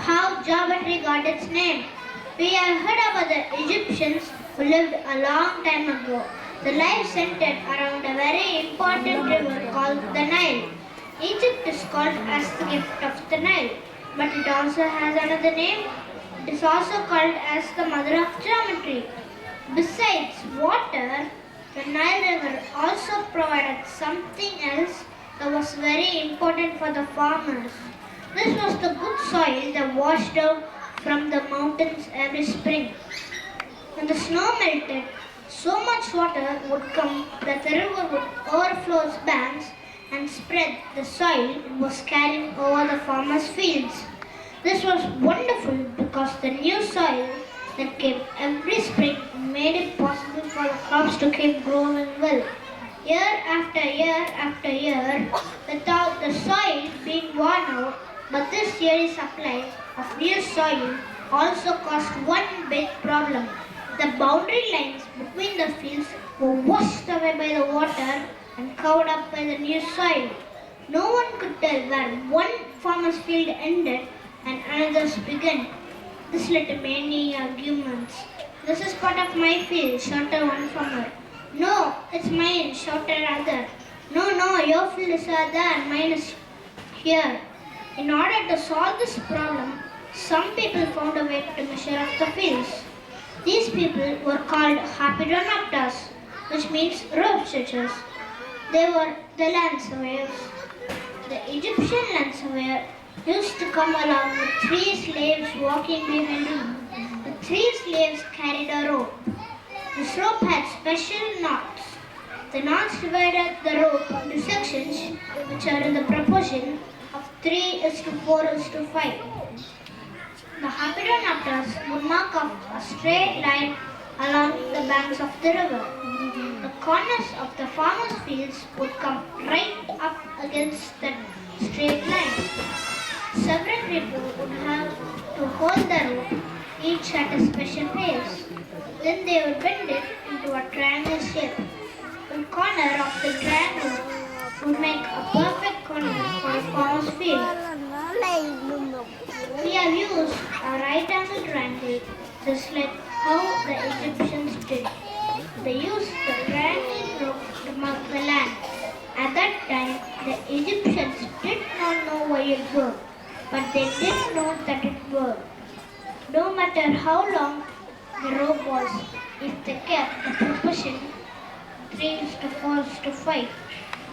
how geometry got its name. We have heard about the Egyptians who lived a long time ago. The life centered around a very important river called the Nile. Egypt is called as the gift of the Nile, but it also has another name. It is also called as the mother of geometry. Besides water, the Nile River also provided something else that was very important for the farmers. This was the good soil that washed down from the mountains every spring. When the snow melted, so much water would come that the river would overflow its banks and spread the soil it was carrying over the farmers' fields. This was wonderful because the new soil that came every spring made it possible for the crops to keep growing well. Year after year after year, without the soil being worn out, but this yearly supply of new soil also caused one big problem. The boundary lines between the fields were washed away by the water and covered up by the new soil. No one could tell where one farmer's field ended and another's began. This led to many arguments. This is part of my field, shouted one farmer. No, it's mine, shouted another. No, your field is there, mine is here. In order to solve this problem, some people found a way to measure up the fields. These people were called Hapidonapters, which means rope stitchers. They were the land surveyors. The Egyptian land surveyor used to come along with three slaves walking behind him. The three slaves carried a rope. This rope had special knots. The knots divided the rope into sections which are in the proportion of 3:4:5. The Hapidonapters would mark off a straight line along the banks of the river. The corners of the farmers' fields would come right up against that straight line. Several people would have to hold the rope, each at a special place. Then they would bend it into a triangle shape. One corner of the triangle would make a perfect corner for a farmer's field. We have used a right angle triangle just like how the Egyptians did. They used the triangle rope to mark the land. At that time, the Egyptians did not know why it worked, but they did know that it worked. No matter how long the rope was, if they kept the proportion 3:4:5,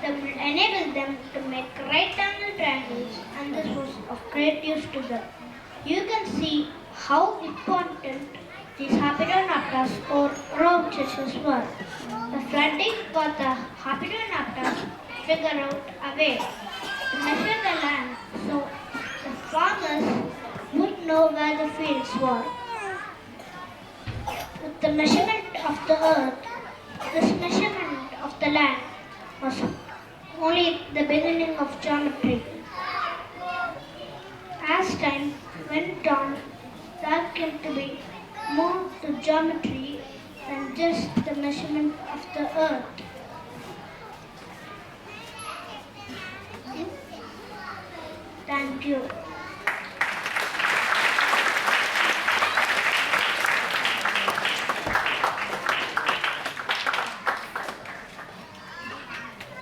that would enable them to make right angle triangles, and this was of great use to them. You can see how important these Hapidonapters or rope stitchers were. The flooding got the Hapidonapters to figure out a way to measure the land so the farmers would know where the fields were. With the measurement of the earth, this measurement of the land was only the beginning of geometry. As time went on, there came to be more to geometry than just the measurement of the earth. Thank you.